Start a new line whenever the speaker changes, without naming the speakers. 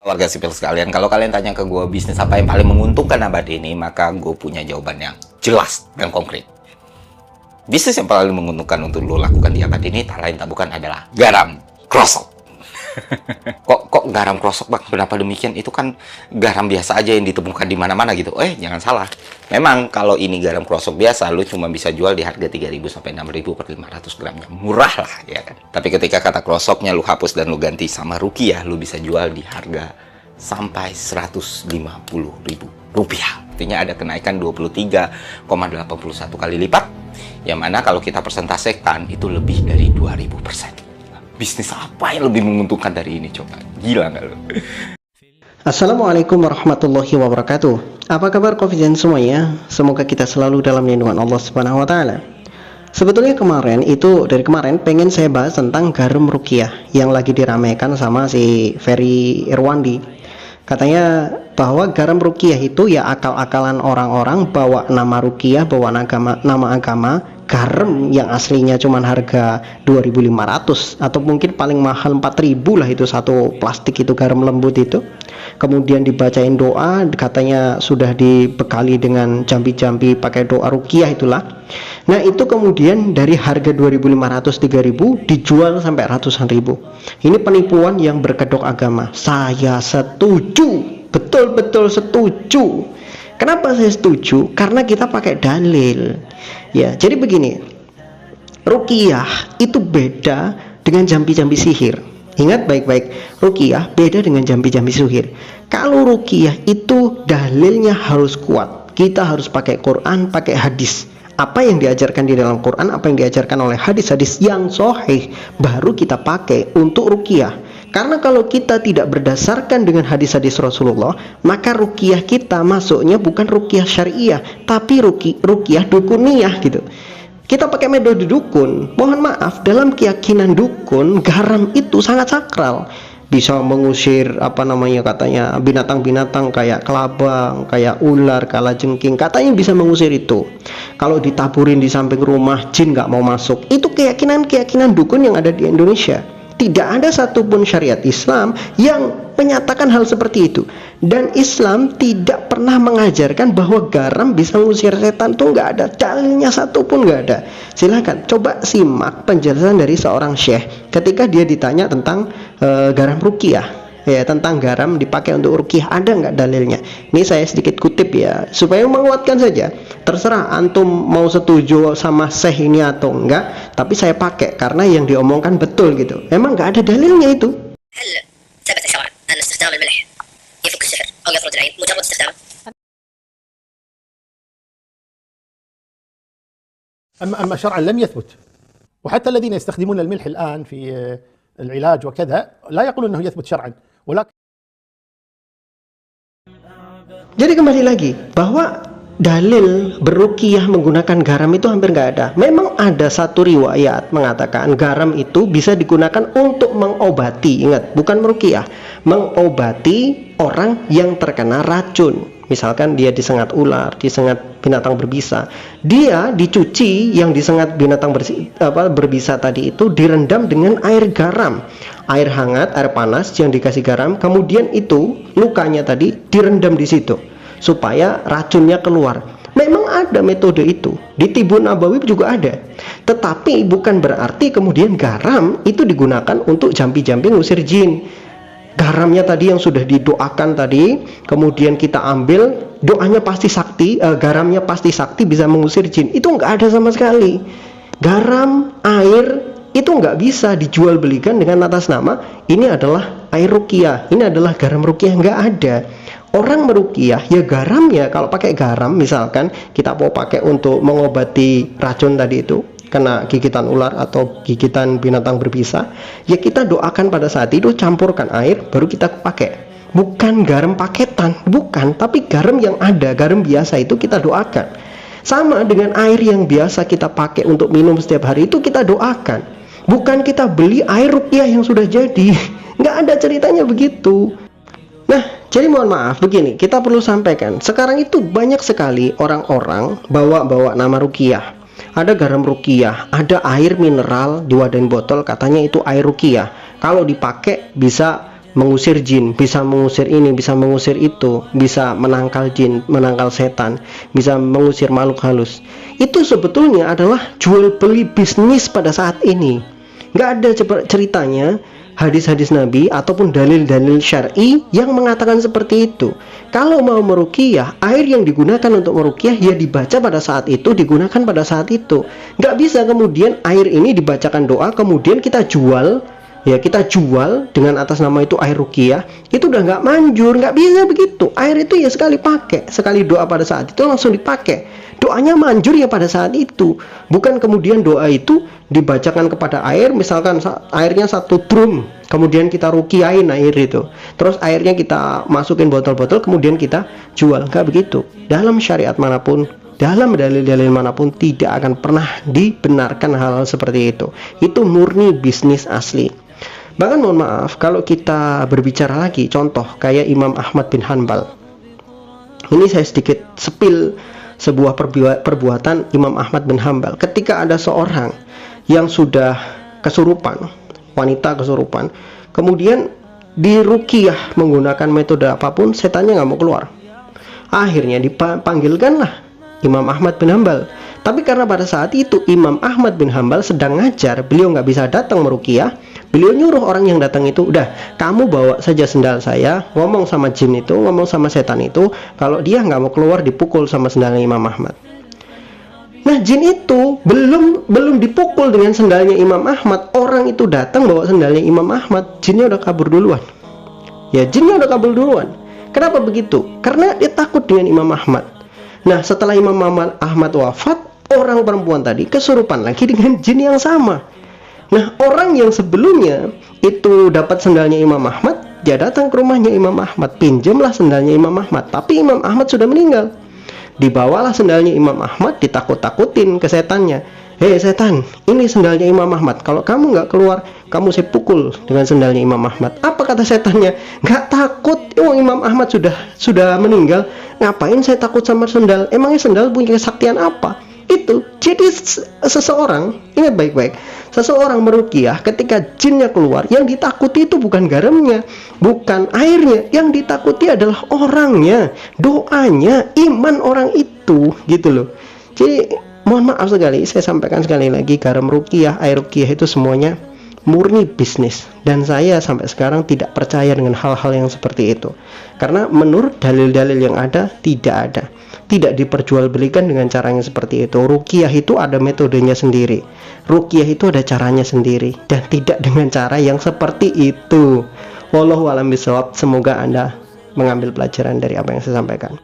Warga sipil sekalian, kalau kalian tanya ke gue bisnis apa yang paling menguntungkan abad ini, maka gue punya jawaban yang jelas dan konkret. Bisnis yang paling menguntungkan untuk lo lakukan di abad ini, tak lain tak bukan adalah garam krosok. kok garam krosok bang? Kenapa demikian? Itu kan garam biasa aja yang ditemukan di mana-mana gitu. Jangan salah. Memang kalau ini garam krosok biasa, lu cuma bisa jual di harga 3.000 sampai 6.000 per 500 gramnya. Murah lah, ya kan? Tapi ketika kata krosoknya lu hapus dan lu ganti sama rukiah, lu bisa jual di harga sampai 150.000 rupiah. Artinya ada kenaikan 23,81 kali lipat. Yang mana kalau kita persentasekan itu lebih dari 2000%. Bisnis apa yang lebih menguntungkan dari ini coba? Gila nggak lo?
Assalamualaikum warahmatullahi wabarakatuh. Apa kabar Confident semuanya? Semoga kita selalu dalam lindungan Allah Subhanahu wa taala. Sebetulnya dari kemarin pengen saya bahas tentang garam rukiah yang lagi diramaikan sama si Ferry Irwandi. Katanya bahwa garam rukiah itu ya akal-akalan orang-orang bawa nama rukiah, bawa nama agama, garam yang aslinya cuman harga 2.500 atau mungkin paling mahal 4.000 lah itu satu plastik itu garam lembut itu. Kemudian dibacain doa, katanya sudah dibekali dengan jambi-jambi pakai doa rukiah itulah. Nah itu kemudian dari harga 2.500 3.000 dijual sampai ratusan ribu. Ini penipuan yang berkedok agama. Saya setuju, betul-betul setuju. Kenapa saya setuju? Karena kita pakai dalil. Ya, jadi begini. Ruqyah itu beda dengan jambi-jambi sihir. Ingat baik-baik, ruqyah beda dengan jambi-jambi sihir. Kalau ruqyah itu dalilnya harus kuat. Kita harus pakai Quran, pakai hadis. Apa yang diajarkan di dalam Quran, apa yang diajarkan oleh hadis-hadis yang sahih, baru kita pakai untuk ruqyah. Karena kalau kita tidak berdasarkan dengan hadis-hadis Rasulullah, maka ruqyah kita masuknya bukan ruqyah syariah, tapi ruqyah dukuniyah gitu. Kita pakai metode dukun. Mohon maaf, dalam keyakinan dukun, garam itu sangat sakral. Bisa mengusir katanya binatang-binatang kayak kelabang, kayak ular, kalajengking, katanya bisa mengusir itu. Kalau ditaburin di samping rumah, jin nggak mau masuk. Itu keyakinan dukun yang ada di Indonesia. Tidak ada satupun syariat Islam yang menyatakan hal seperti itu. Dan Islam tidak pernah mengajarkan bahwa garam bisa mengusir setan. Itu nggak ada, dalilnya satupun nggak ada. Silakan coba simak penjelasan dari seorang syekh ketika dia ditanya tentang garam ruqyah. Ya, tentang garam dipakai untuk ruqyah, ada nggak dalilnya? Ini saya sedikit kutip ya, supaya menguatkan saja. Terserah antum mau setuju sama syekh ini atau enggak, tapi saya pakai karena yang diomongkan betul gitu. Emang nggak ada dalilnya itu.
هل ثبت شرعا أن استخدام الملح يفك السحر أو يطرد العين مجرد استخدامه؟
أما شرعا لم يثبت، وحتى الذين يستخدمون الملح الآن في العلاج وكذا لا يقولون أنه يثبت شرعا، ولكن
Jadi kembali lagi bahwa dalil beruqyah menggunakan garam itu hampir nggak ada. Memang ada satu riwayat mengatakan garam itu bisa digunakan untuk mengobati, ingat bukan meruqyah, mengobati orang yang terkena racun. Misalkan dia disengat ular, disengat binatang berbisa, dia dicuci yang disengat binatang berbisa tadi itu direndam dengan air garam, air hangat, air panas yang dikasih garam, kemudian itu lukanya tadi direndam di situ supaya racunnya keluar. Memang ada metode itu, di Tibun Nabawi juga ada. Tetapi bukan berarti kemudian garam itu digunakan untuk jampi-jampi ngusir jin. Garamnya tadi yang sudah didoakan tadi, kemudian kita ambil, doanya pasti sakti, garamnya pasti sakti bisa mengusir jin. Itu nggak ada sama sekali. Garam, air itu nggak bisa dijual belikan dengan atas nama ini adalah air ruqyah, ini adalah garam ruqyah, nggak ada. Orang meruqyah ya garamnya, kalau pakai garam misalkan kita mau pakai untuk mengobati racun tadi itu, kena gigitan ular atau gigitan binatang berbisa, ya kita doakan pada saat itu, campurkan air baru kita pakai. Bukan garam paketan, bukan, tapi garam yang ada, garam biasa itu kita doakan. Sama dengan air yang biasa kita pakai untuk minum setiap hari itu kita doakan. Bukan kita beli air ruqyah yang sudah jadi. Nggak ada ceritanya begitu. Nah, jadi mohon maaf begini, kita perlu sampaikan, sekarang itu banyak sekali orang-orang bawa nama ruqyah. Ada garam ruqyah, ada air mineral diwadahin botol, katanya itu air ruqyah. Kalau dipakai bisa mengusir jin, bisa mengusir ini, bisa mengusir itu, bisa menangkal jin, menangkal setan, bisa mengusir makhluk halus. Itu sebetulnya adalah jual beli bisnis pada saat ini. Nggak ada ceritanya hadis-hadis Nabi ataupun dalil-dalil syar'i yang mengatakan seperti itu. Kalau mau meruqyah, air yang digunakan untuk meruqyah ya dibaca pada saat itu, digunakan pada saat itu. Nggak bisa kemudian air ini dibacakan doa kemudian kita jual, ya kita jual dengan atas nama itu air ruqyah. Itu udah nggak manjur, nggak bisa begitu. Air itu ya sekali pakai, sekali doa pada saat itu langsung dipakai. Doanya manjur ya pada saat itu, bukan kemudian doa itu dibacakan kepada air, misalkan airnya 1 drum, kemudian kita rukiain air itu, terus airnya kita masukin botol-botol, kemudian kita jual. Nggak begitu. Dalam syariat manapun, dalam dalil-dalil manapun tidak akan pernah dibenarkan hal-hal seperti itu. Itu murni bisnis asli. Bahkan mohon maaf, kalau kita berbicara lagi, contoh kayak Imam Ahmad bin Hanbal. Ini saya sedikit spill sebuah perbuatan Imam Ahmad bin Hanbal. Ketika ada seorang yang sudah kesurupan, wanita kesurupan, kemudian diruqyah menggunakan metode apapun, setannya nggak mau keluar. Akhirnya dipanggilkanlah Imam Ahmad bin Hanbal. Tapi karena pada saat itu Imam Ahmad bin Hanbal sedang ngajar, beliau nggak bisa datang meruqyah. Beliau nyuruh orang yang datang itu, udah kamu bawa saja sendal saya, ngomong sama jin itu, ngomong sama setan itu, kalau dia nggak mau keluar dipukul sama sendalnya Imam Ahmad. Nah jin itu belum dipukul dengan sendalnya Imam Ahmad, orang itu datang bawa sendalnya Imam Ahmad, jinnya udah kabur duluan. Ya jinnya udah kabur duluan. Kenapa begitu? Karena dia takut dengan Imam Ahmad. Nah setelah Imam Ahmad wafat, orang perempuan tadi kesurupan lagi dengan jin yang sama. Nah orang yang sebelumnya itu dapat sendalnya Imam Ahmad, dia datang ke rumahnya Imam Ahmad, pinjamlah sendalnya Imam Ahmad, tapi Imam Ahmad sudah meninggal. Dibawalah sendalnya Imam Ahmad, ditakut-takutin ke setannya. Hei setan, ini sendalnya Imam Ahmad, kalau kamu nggak keluar, kamu saya pukul dengan sendalnya Imam Ahmad. Apa kata setannya? Nggak takut, Imam Ahmad sudah meninggal, ngapain saya takut sama sendal? Emangnya sendal punya kesaktian apa? Itu jadi seseorang, ingat baik-baik, seseorang meruqyah ketika jinnya keluar, yang ditakuti itu bukan garamnya, bukan airnya, yang ditakuti adalah orangnya, doanya, iman orang itu, gitu loh. Jadi mohon maaf sekali, saya sampaikan sekali lagi, garam ruqyah, air ruqyah itu semuanya murni bisnis, dan saya sampai sekarang tidak percaya dengan hal-hal yang seperti itu, karena menurut dalil-dalil yang ada tidak diperjualbelikan dengan cara yang seperti itu. Ruqyah itu ada metodenya sendiri, ruqyah itu ada caranya sendiri, dan tidak dengan cara yang seperti itu. Wallahu a'lam bishawab. Semoga Anda mengambil pelajaran dari apa yang saya sampaikan.